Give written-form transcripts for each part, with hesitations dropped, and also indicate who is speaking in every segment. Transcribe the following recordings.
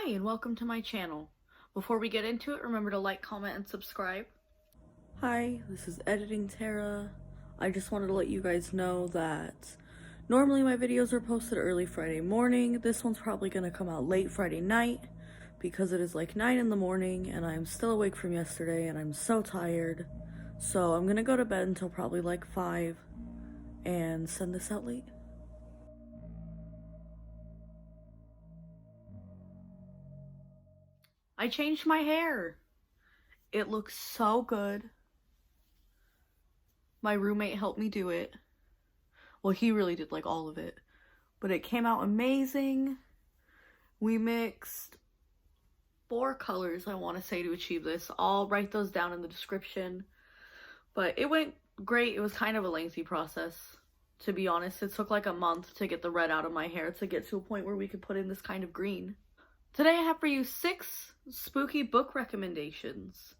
Speaker 1: Hi, and welcome to my channel. Before we get into it, remember to like, comment, and subscribe. Hi, this is Editing Tara. I just wanted to let you guys know that normally my videos are posted early Friday morning. This one's probably going to come out late Friday night because it is like 9 in the morning and I'm still awake from yesterday and I'm so tired. So I'm going to go to bed until probably like 5 and send this out late. I changed my hair. It looks so good. My roommate helped me do it. Well, he really did like all of it. But it came out amazing. We mixed 4 colors, I want to say, to achieve this. I'll write those down in the description. But it went great. It was kind of a lengthy process, to be honest. It took like a month to get the red out of my hair to get to a point where we could put in this kind of green. Today I have for you 6 spooky book recommendations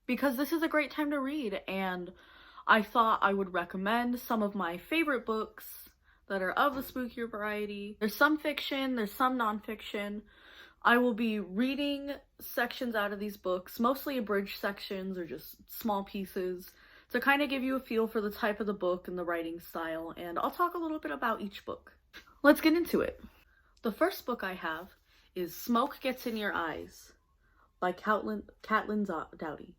Speaker 1: because this is a great time to read, and I thought I would recommend some of my favorite books that are of the spookier variety. There's some fiction, there's some nonfiction. I will be reading sections out of these books, mostly abridged sections or just small pieces, to kind of give you a feel for the type of the book and the writing style, and I'll talk a little bit about each book. Let's get into it. The first book I have is Smoke Gets in Your Eyes by Caitlin Doughty.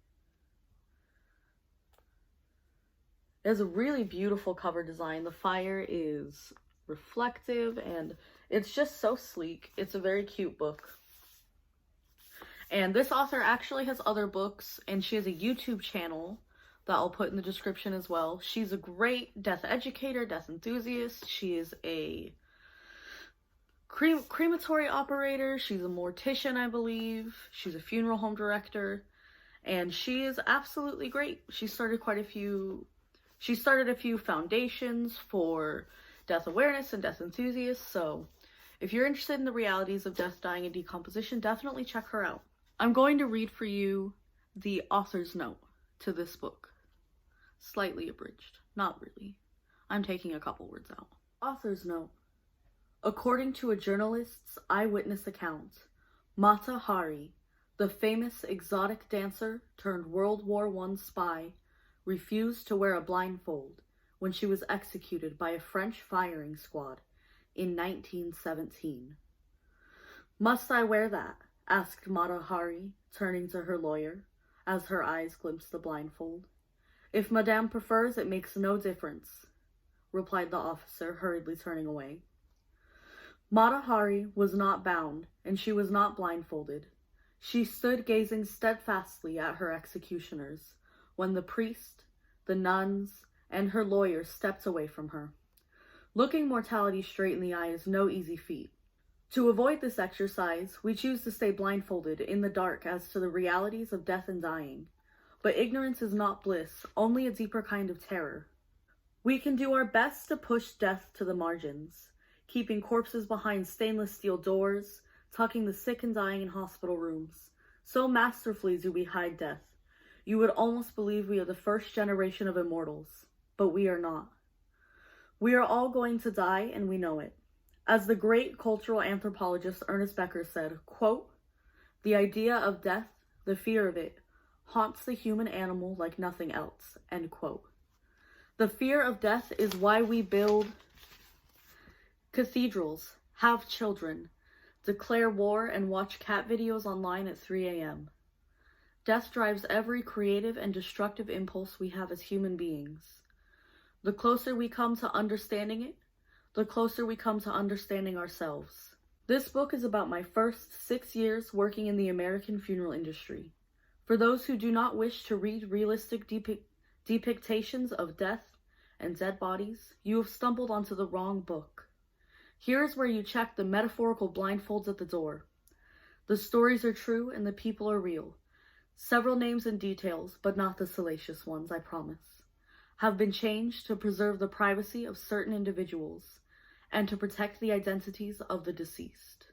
Speaker 1: It has a really beautiful cover design. The fire is reflective and it's just so sleek. It's a very cute book. And this author actually has other books, and she has a YouTube channel that I'll put in the description as well. She's a great death educator, death enthusiast. She is a crematory operator. She's a mortician, I believe. She's a funeral home director, and she is absolutely great. She started a few foundations for death awareness and death enthusiasts, so if you're interested in the realities of death, dying, and decomposition, definitely check her out. I'm going to read for you the author's note to this book. Slightly abridged. Not really. I'm taking a couple words out. Author's note. According to a journalist's eyewitness account, Mata Hari, the famous exotic dancer turned World War I spy, refused to wear a blindfold when she was executed by a French firing squad in 1917. Must I wear that? Asked Mata Hari, turning to her lawyer, as her eyes glimpsed the blindfold. If Madame prefers, it makes no difference, replied the officer, hurriedly turning away. Mata Hari was not bound, and she was not blindfolded. She stood gazing steadfastly at her executioners when the priest, the nuns, and her lawyer stepped away from her. Looking mortality straight in the eye is no easy feat. To avoid this exercise, we choose to stay blindfolded in the dark as to the realities of death and dying. But ignorance is not bliss, only a deeper kind of terror. We can do our best to push death to the margins, keeping corpses behind stainless steel doors, tucking the sick and dying in hospital rooms. So masterfully do we hide death. You would almost believe we are the first generation of immortals, but we are not. We are all going to die, and we know it. As the great cultural anthropologist Ernest Becker said, quote, "The idea of death, the fear of it, haunts the human animal like nothing else," end quote. The fear of death is why we build cathedrals, have children, declare war, and watch cat videos online at 3 a.m. Death drives every creative and destructive impulse we have as human beings. The closer we come to understanding it, the closer we come to understanding ourselves. This book is about my first 6 years working in the American funeral industry. For those who do not wish to read realistic depictions of death and dead bodies, you have stumbled onto the wrong book. Here is where you check the metaphorical blindfolds at the door. The stories are true and the people are real. Several names and details, but not the salacious ones, I promise, have been changed to preserve the privacy of certain individuals and to protect the identities of the deceased.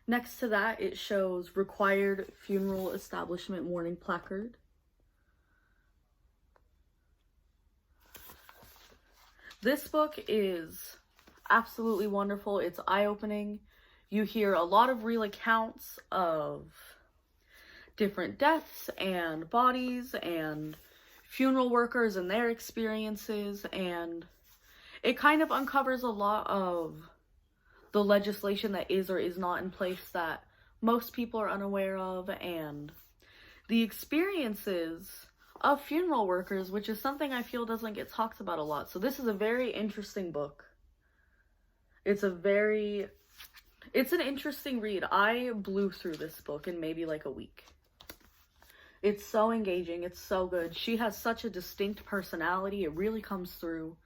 Speaker 1: Next to that, it shows required funeral establishment warning placard. This book is absolutely wonderful. It's eye-opening. You hear a lot of real accounts of different deaths and bodies and funeral workers and their experiences, and it kind of uncovers a lot of the legislation that is or is not in place that most people are unaware of, and the experiences of funeral workers, which is something I feel doesn't get talked about a lot. So this is a very interesting book. It's an interesting read. I blew through this book in maybe like a week. It's so engaging. It's so good. She has such a distinct personality. It really comes through.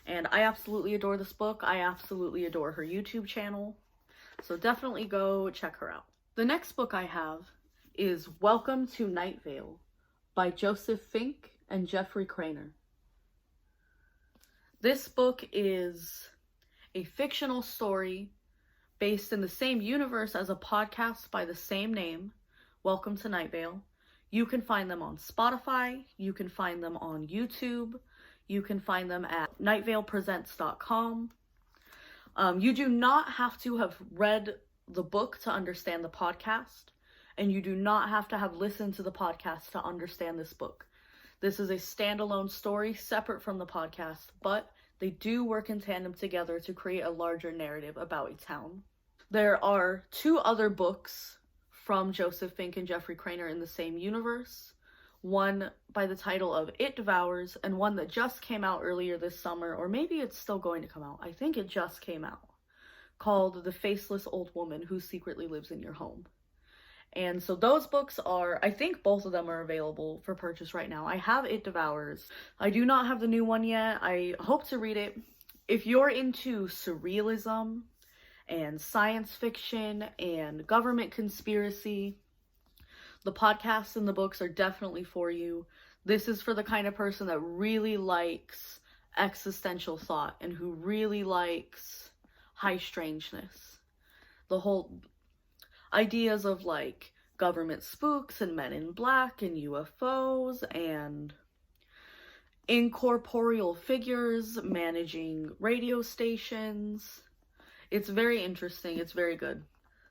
Speaker 1: And I absolutely adore this book. I absolutely adore her YouTube channel. So definitely go check her out. The next book I have is Welcome to Night Vale by Joseph Fink and Jeffrey Cranor. This book is a fictional story based in the same universe as a podcast by the same name, Welcome to Night Vale. You can find them on Spotify. You can find them on YouTube. You can find them at nightvalepresents.com. You do not have to have read the book to understand the podcast, and you do not have to have listened to the podcast to understand this book. This is a standalone story separate from the podcast, but they do work in tandem together to create a larger narrative about a town. There are 2 other books from Joseph Fink and Jeffrey Cranor in the same universe. One by the title of It Devours, and one that just came out earlier this summer, or maybe it's still going to come out. I think it just came out, called The Faceless Old Woman Who Secretly Lives in Your Home. And so those books are, I think both of them are available for purchase right now. I have It Devours. I do not have the new one yet. I hope to read it. If you're into surrealism and science fiction and government conspiracy, the podcasts and the books are definitely for you. This is for the kind of person that really likes existential thought and who really likes high strangeness. The whole ideas of like government spooks and men in black and UFOs and incorporeal figures managing radio stations. It's very interesting. It's very good.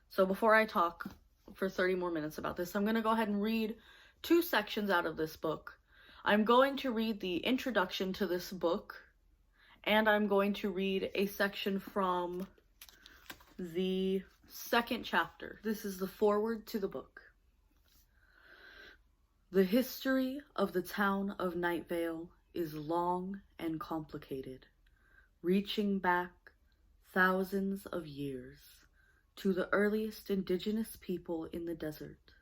Speaker 1: So before I talk for 30 more minutes about this, I'm going to go ahead and read 2 sections out of this book. I'm going to read the introduction to this book, and I'm going to read a section from the 2nd chapter. This is the foreword to the book. The history of the town of Night Vale is long and complicated, reaching back thousands of years to the earliest indigenous people in the desert.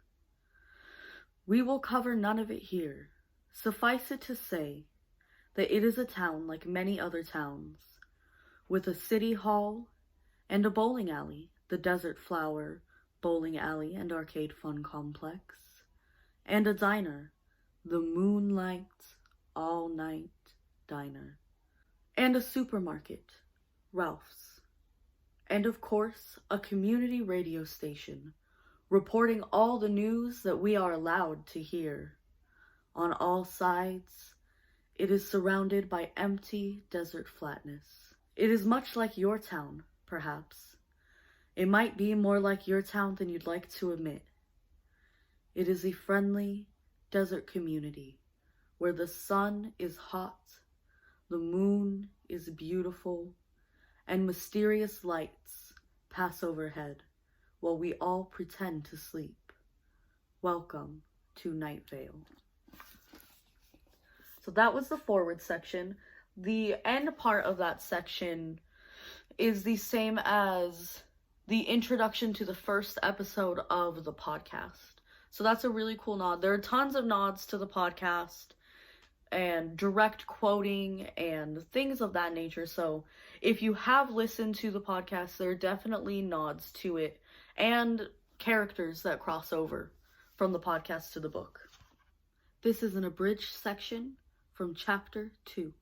Speaker 1: We will cover none of it here. Suffice it to say that it is a town like many other towns, with a city hall and a bowling alley, the Desert Flower Bowling Alley and Arcade Fun Complex, and a diner, the Moonlight All Night Diner, and a supermarket, Ralph's. And of course, a community radio station, reporting all the news that we are allowed to hear. On all sides, it is surrounded by empty desert flatness. It is much like your town, perhaps. It might be more like your town than you'd like to admit. It is a friendly desert community where the sun is hot, the moon is beautiful, and mysterious lights pass overhead while we all pretend to sleep. Welcome to Night Vale. So that was the forward section. The end part of that section is the same as the introduction to the first episode of the podcast. So that's a really cool nod. There are tons of nods to the podcast and direct quoting and things of that nature. So if you have listened to the podcast, there are definitely nods to it and characters that cross over from the podcast to the book. This is an abridged section from chapter 2.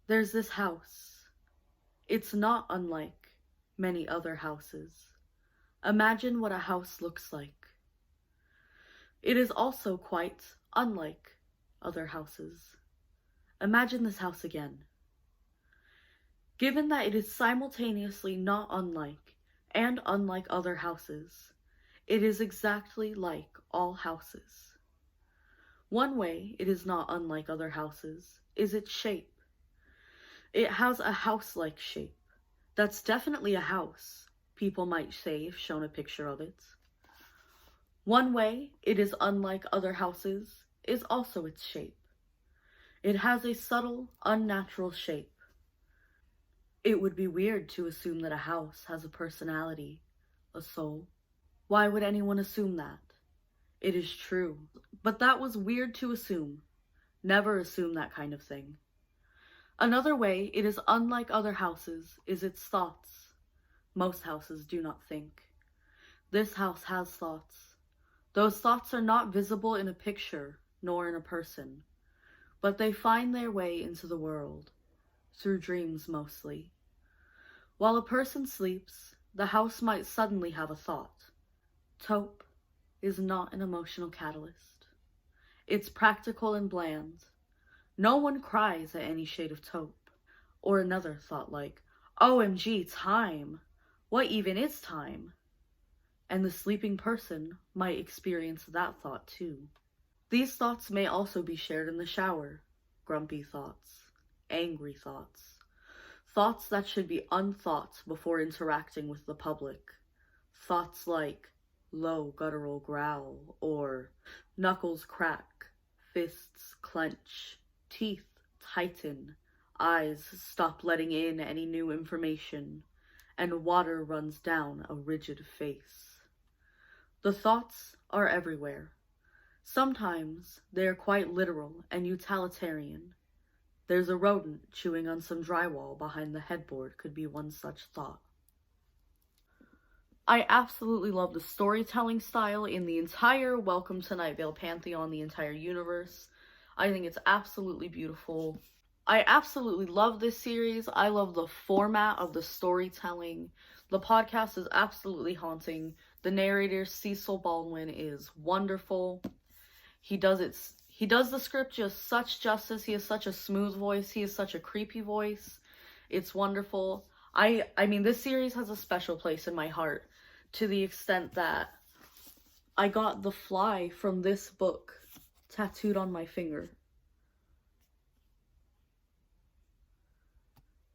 Speaker 1: There's this house. It's not unlike many other houses. Imagine what a house looks like. It is also quite unlike other houses. Imagine this house again. given that it is simultaneously not unlike and unlike other houses. It is exactly like all houses. One way it is not unlike other houses is its shape. It has a house-like shape. That's definitely a house, people might say if shown a picture of it. One way it is unlike other houses is also its shape. It has a subtle, unnatural shape. It would be weird to assume that a house has a personality, a soul. Why would anyone assume that? It is true, but that was weird to assume. Never assume that kind of thing. Another way it is unlike other houses is its thoughts. Most houses do not think. This house has thoughts. Those thoughts are not visible in a picture, nor in a person, but they find their way into the world, through dreams mostly. While a person sleeps, the house might suddenly have a thought. Taupe is not an emotional catalyst. It's practical and bland. No one cries at any shade of taupe. Or another thought like, OMG, time! What even is time? And the sleeping person might experience that thought too. These thoughts may also be shared in the shower. Grumpy thoughts, angry thoughts, thoughts that should be unthought before interacting with the public. Thoughts like, low guttural growl, or knuckles crack, fists clench, teeth tighten, eyes stop letting in any new information, and water runs down a rigid face. The thoughts are everywhere. Sometimes they are quite literal and utilitarian. There's a rodent chewing on some drywall behind the headboard could be one such thought. I absolutely love the storytelling style in the entire Welcome to Night Vale Pantheon, the entire universe. I think it's absolutely beautiful. I absolutely love this series. I love the format of the storytelling. The podcast is absolutely haunting. The narrator, Cecil Baldwin, is wonderful. He does the script just such justice. He has such a smooth voice. He has such a creepy voice. It's wonderful. I mean, this series has a special place in my heart, to the extent that I got the fly from this book tattooed on my finger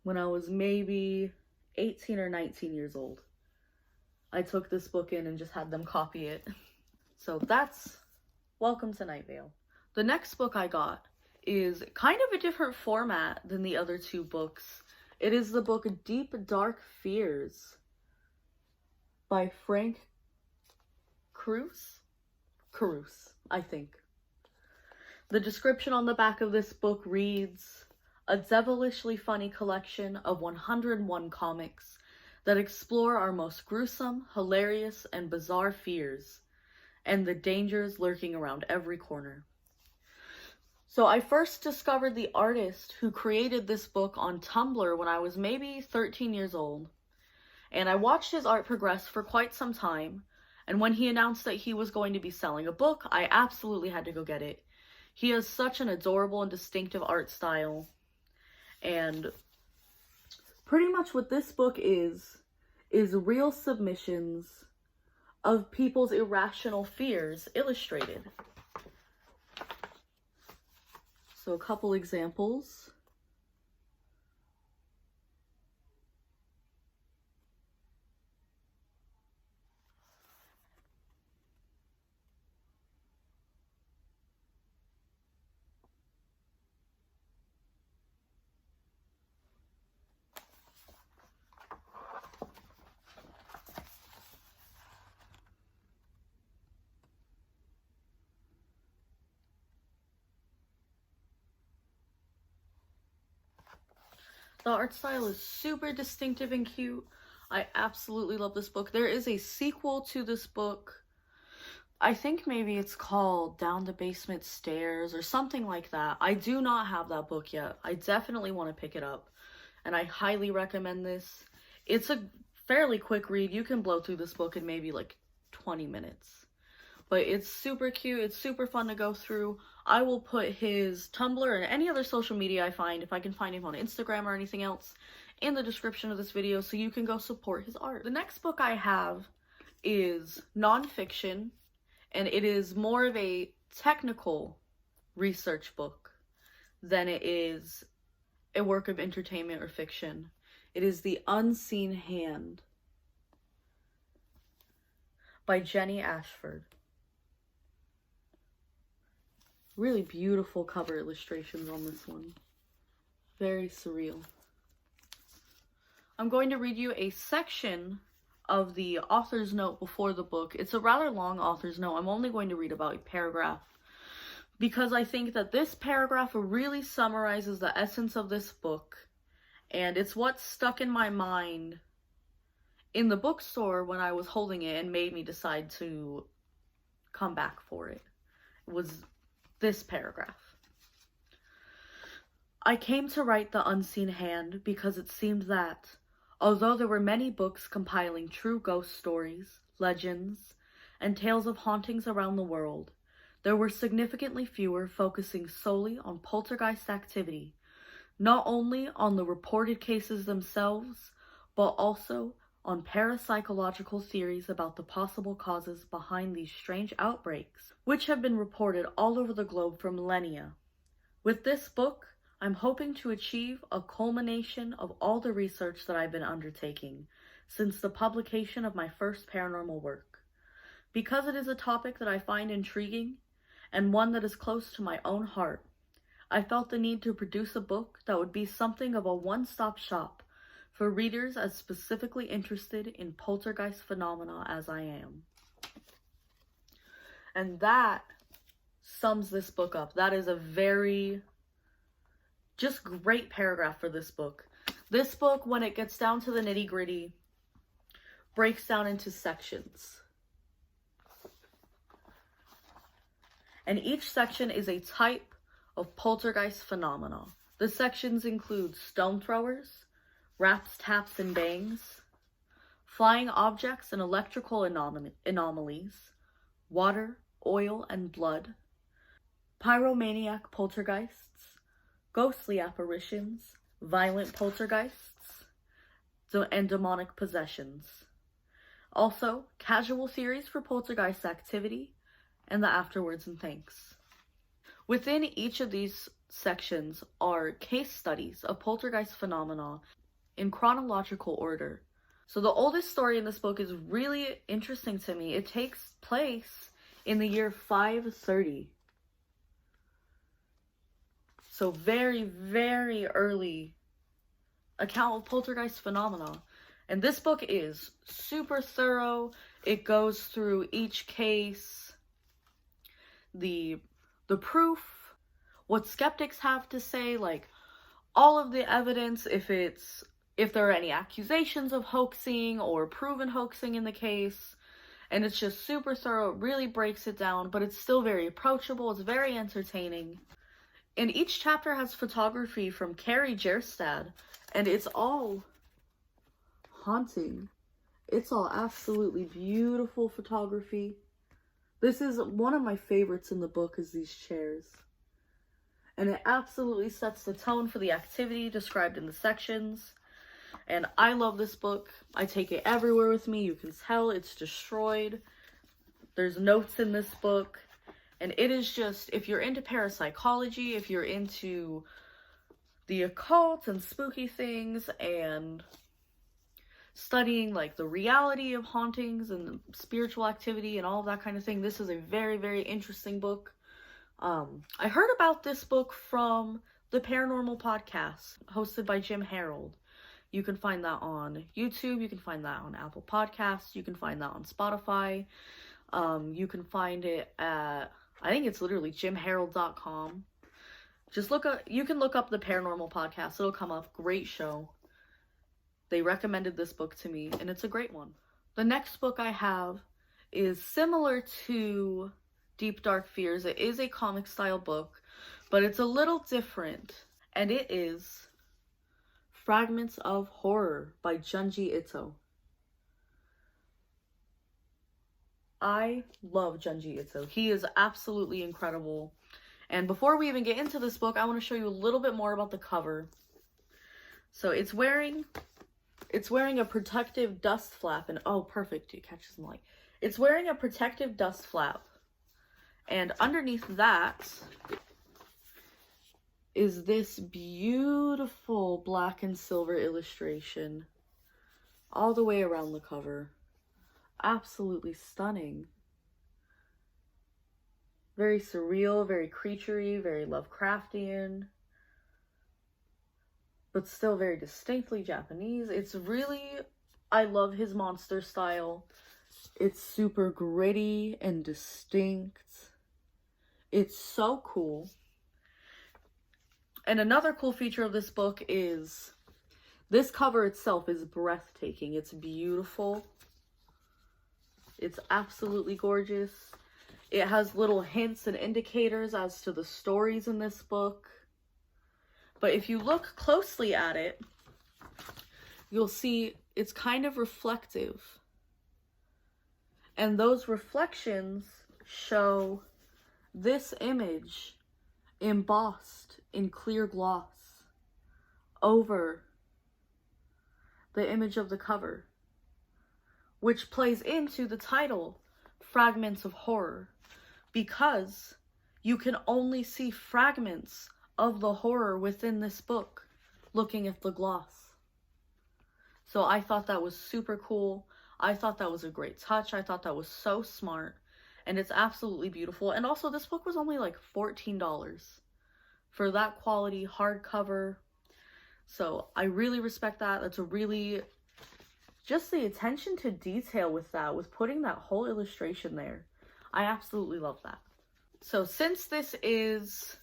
Speaker 1: when I was maybe 18 or 19 years old. I took this book in and just had them copy it. So that's Welcome to Night Vale. The next book I got is kind of a different format than the other two books. It is the book Deep Dark Fears by Frank Kruse, I think. The description on the back of this book reads, a devilishly funny collection of 101 comics that explore our most gruesome, hilarious, and bizarre fears, and the dangers lurking around every corner. So I first discovered the artist who created this book on Tumblr when I was maybe 13 years old. And I watched his art progress for quite some time. And when he announced that he was going to be selling a book, I absolutely had to go get it. He has such an adorable and distinctive art style. And pretty much what this book is real submissions of people's irrational fears illustrated. So a couple examples. The art style is super distinctive and cute. I absolutely love this book. There is a sequel to this book. I think maybe it's called Down the Basement Stairs or something like that. I do not have that book yet. I definitely want to pick it up, and I highly recommend this. It's a fairly quick read. You can blow through this book in maybe like 20 minutes. But it's super cute. It's super fun to go through. I will put his Tumblr and any other social media I find, if I can find him on Instagram or anything else, in the description of this video so you can go support his art. The next book I have is nonfiction, and it is more of a technical research book than it is a work of entertainment or fiction. It is The Unseen Hand by Jenny Ashford. Really beautiful cover illustrations on this one. Very surreal. I'm going to read you a section of the author's note before the book. It's a rather long author's note. I'm only going to read about a paragraph because I think that this paragraph really summarizes the essence of this book, and it's what stuck in my mind in the bookstore when I was holding it and made me decide to come back for it. It was this paragraph. I came to write The Unseen Hand because it seemed that, although there were many books compiling true ghost stories, legends, and tales of hauntings around the world, there were significantly fewer focusing solely on poltergeist activity, not only on the reported cases themselves, but also on parapsychological theories about the possible causes behind these strange outbreaks, which have been reported all over the globe for millennia. With this book, I'm hoping to achieve a culmination of all the research that I've been undertaking since the publication of my first paranormal work. Because it is a topic that I find intriguing and one that is close to my own heart, I felt the need to produce a book that would be something of a one-stop shop for readers as specifically interested in poltergeist phenomena as I am. And that sums this book up. That is a very just great paragraph for this book. This book, when it gets down to the nitty-gritty, breaks down into sections. And each section is a type of poltergeist phenomena. The sections include stone throwers, raps, taps, and bangs, flying objects and electrical anomalies, water, oil, and blood, pyromaniac poltergeists, ghostly apparitions, violent poltergeists, and demonic possessions. Also, casual theories for poltergeist activity, and the afterwards and thanks. Within each of these sections are case studies of poltergeist phenomena in chronological order. So the oldest story in this book is really interesting to me. It takes place in the year 530. So very, very early account of poltergeist phenomena. And this book is super thorough. It goes through each case, the proof, what skeptics have to say, like all of the evidence, if there are any accusations of hoaxing or proven hoaxing in the case. And it's just super thorough. It really breaks it down, but it's still very approachable. It's very entertaining. And each chapter has photography from Carrie Jerstad, and it's all haunting. It's all absolutely beautiful photography. This is one of my favorites in the book, is these chairs. And it absolutely sets the tone for the activity described in the sections. And I love this book. I take it everywhere with me. You can tell it's destroyed. There's notes in this book. And it is just, if you're into parapsychology, if you're into the occult and spooky things and studying like the reality of hauntings and spiritual activity and all of that kind of thing, this is a very, very interesting book. I heard about this book from the Paranormal Podcast hosted by Jim Harold. You can find that on YouTube. You can find that on Apple Podcasts. You can find that on Spotify. You can find it at, I think it's literally jimharold.com. You can look up the Paranormal Podcast. It'll come up. Great show. They recommended this book to me, and it's a great one. The next book I have is similar to Deep Dark Fears. It is a comic style book, but it's a little different, and it is Fragments of Horror by Junji Ito. I love Junji Ito. He is absolutely incredible. And before we even get into this book, I want to show you a little bit more about the cover. So it's wearing a protective dust flap, and oh, perfect, it catches some light. It's wearing a protective dust flap, and underneath that is this beautiful black and silver illustration all the way around the cover. Absolutely stunning. Very surreal, very creaturey, very Lovecraftian, but still very distinctly Japanese. It's really, I love his monster style. It's super gritty and distinct. It's so cool. And another cool feature of this book is this cover itself is breathtaking. It's beautiful. It's absolutely gorgeous. It has little hints and indicators as to the stories in this book. But if you look closely at it, you'll see it's kind of reflective. And those reflections show this image embossed in clear gloss over the image of the cover, which plays into the title, Fragments of Horror, because you can only see fragments of the horror within this book looking at the gloss. So I thought that was super cool. I thought that was a great touch. I thought that was so smart, and it's absolutely beautiful. And also, this book was only like $14 for that quality hardcover. So I really respect that. That's a really, just the attention to detail with that, with putting that whole illustration there. I absolutely love that. So since this is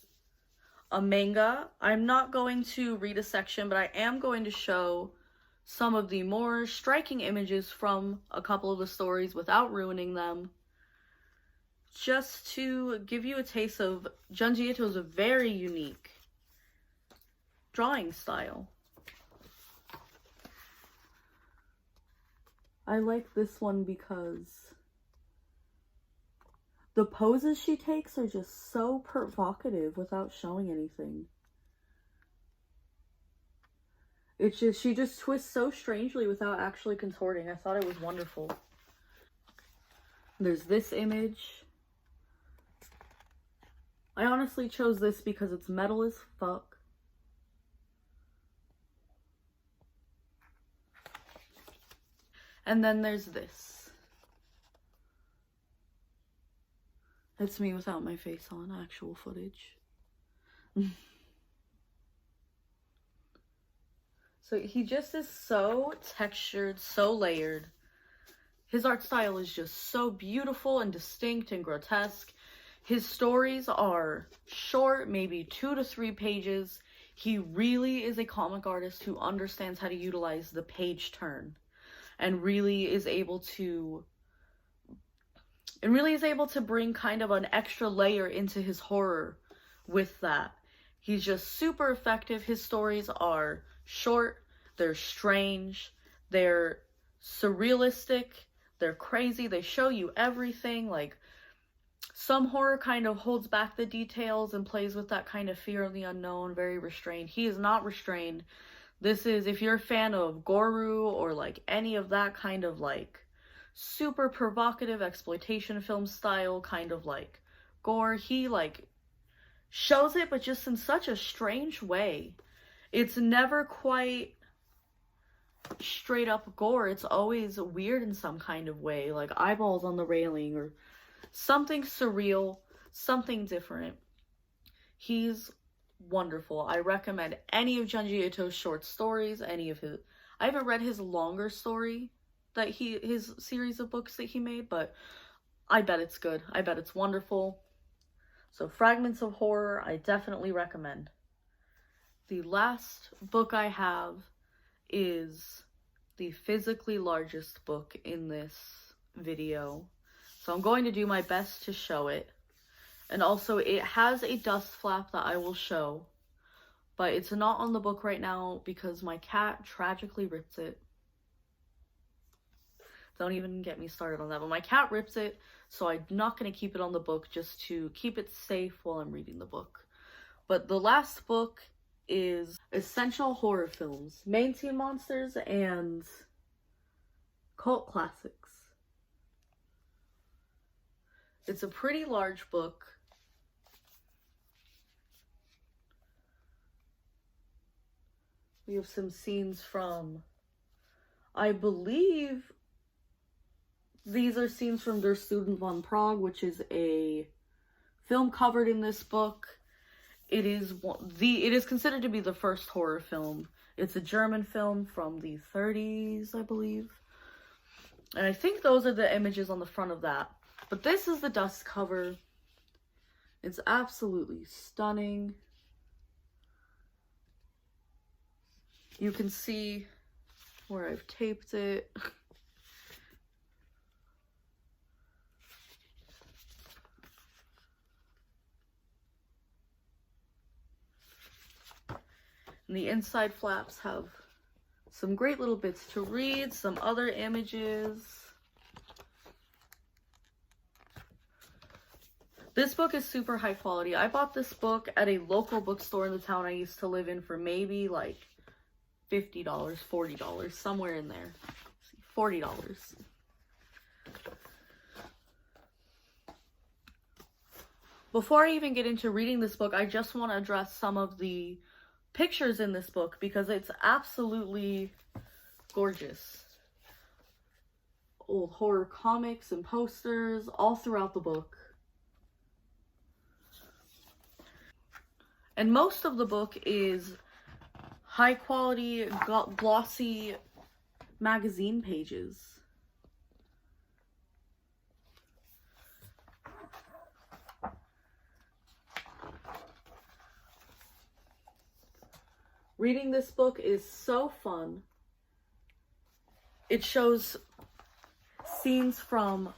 Speaker 1: a manga, I'm not going to read a section, but I am going to show some of the more striking images from a couple of the stories without ruining them, just to give you a taste of Junji Ito's very unique drawing style. I like this one because the poses she takes are just so provocative without showing anything. It's just, she just twists so strangely without actually contorting. I thought it was wonderful. There's this image. I honestly chose this because it's metal as fuck. And then there's this. It's me without my face on, actual footage. So he just is so textured, so layered. His art style is just so beautiful and distinct and grotesque. His stories are short, maybe 2 to 3 pages. He really is a comic artist who understands how to utilize the page turn and really is able to bring kind of an extra layer into his horror with that. He's just super effective. His stories are short, they're strange, they're surrealistic, they're crazy, they show you everything. Like, some horror kind of holds back the details and plays with that kind of fear of the unknown, very restrained. He is not restrained. This is, if you're a fan of Goru or like any of that kind of like super provocative exploitation film style kind of like gore, he like shows it, but just in such a strange way. It's never quite straight up gore. It's always weird in some kind of way, like eyeballs on the railing or something surreal, something different. He's wonderful. I recommend any of Junji Ito's short stories, any of his, I haven't read his longer story that his series of books that he made, but I bet it's good. I bet it's wonderful. So Fragments of Horror, I definitely recommend. The last book I have is the physically largest book in this video. So I'm going to do my best to show it. And also it has a dust flap that I will show, but it's not on the book right now because my cat tragically rips it. Don't even get me started on that, but my cat rips it, so I'm not going to keep it on the book just to keep it safe while I'm reading the book. But the last book is Essential horror films, main teen monsters, and cult classics. It's a pretty large book. We have some scenes from, I believe these are scenes from Der Student von Prague, which is a film covered in this book. It is considered to be the first horror film. It's a German film from the 30s, I believe. And I think those are the images on the front of that. But this is the dust cover. It's absolutely stunning. You can see where I've taped it. And the inside flaps have some great little bits to read, some other images. This book is super high quality. I bought this book at a local bookstore in the town I used to live in for maybe like $50, $40, somewhere in there. $40. Before I even get into reading this book, I just want to address some of the pictures in this book because it's absolutely gorgeous. Old horror comics and posters all throughout the book. And most of the book is high quality, glossy magazine pages. Reading this book is so fun. It shows scenes from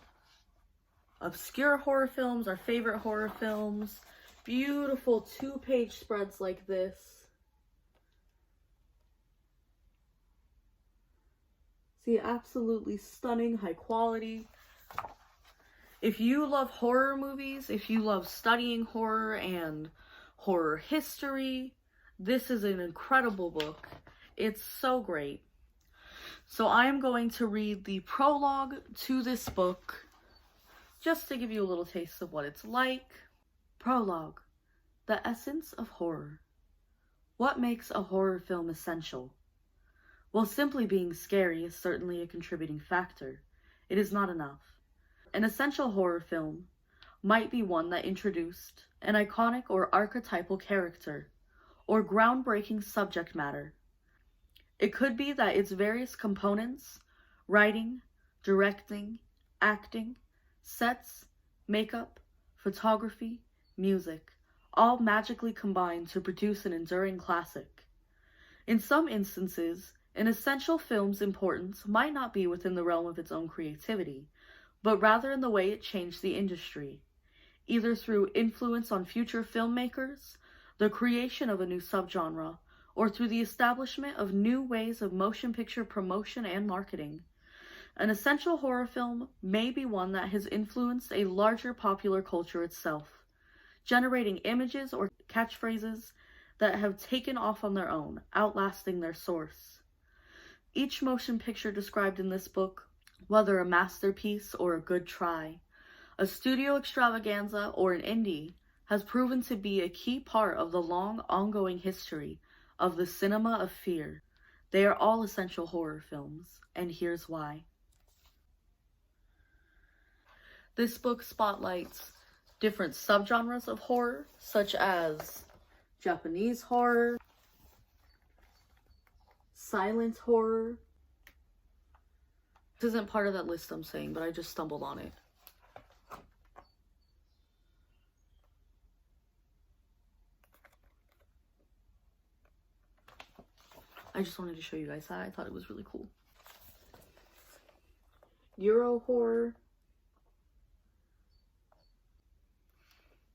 Speaker 1: obscure horror films, our favorite horror films, beautiful 2-page spreads like this. See, absolutely stunning, high quality. If you love horror movies, if you love studying horror and horror history, this is an incredible book. It's so great. So I am going to read the prologue to this book, just to give you a little taste of what it's like. Prologue. The essence of horror. What makes a horror film essential? While simply being scary is certainly a contributing factor, it is not enough. An essential horror film might be one that introduced an iconic or archetypal character, or groundbreaking subject matter. It could be that its various components, writing, directing, acting, sets, makeup, photography, music, all magically combine to produce an enduring classic. In some instances, an essential film's importance might not be within the realm of its own creativity, but rather in the way it changed the industry, either through influence on future filmmakers, the creation of a new subgenre, or through the establishment of new ways of motion picture promotion and marketing. An essential horror film may be one that has influenced a larger popular culture itself, generating images or catchphrases that have taken off on their own, outlasting their source. Each motion picture described in this book, whether a masterpiece or a good try, a studio extravaganza or an indie, has proven to be a key part of the long, ongoing history of the cinema of fear. They are all essential horror films, and here's why. This book spotlights different subgenres of horror, such as Japanese horror, silent horror. This isn't part of that list I'm saying, but I just stumbled on it. I just wanted to show you guys that. I thought it was really cool. Euro horror.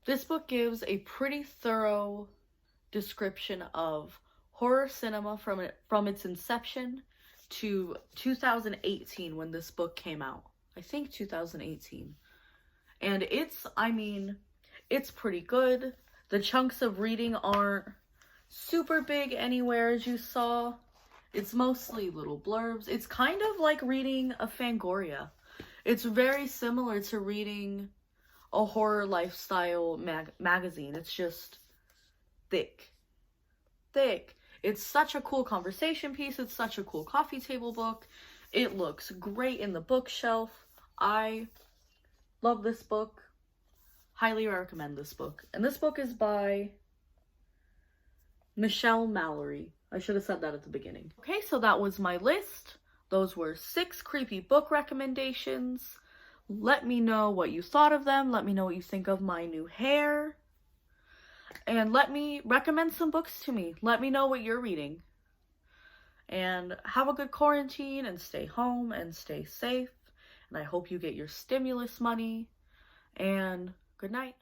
Speaker 1: This book gives a pretty thorough description of horror cinema from its inception to 2018 when this book came out. I think 2018. And it's pretty good. The chunks of reading aren't super big anywhere, as you saw. It's mostly little blurbs. It's kind of like reading a Fangoria. It's very similar to reading a horror lifestyle magazine. It's just thick. Thick. It's such a cool conversation piece. It's such a cool coffee table book. It looks great in the bookshelf. I love this book. Highly recommend this book. And this book is by Michelle Mallory. I should have said that at the beginning. Okay, so that was my list. Those were 6 creepy book recommendations. Let me know what you thought of them. Let me know what you think of my new hair. And let me recommend some books to me. Let me know what you're reading. And have a good quarantine and stay home and stay safe. And I hope you get your stimulus money. And good night.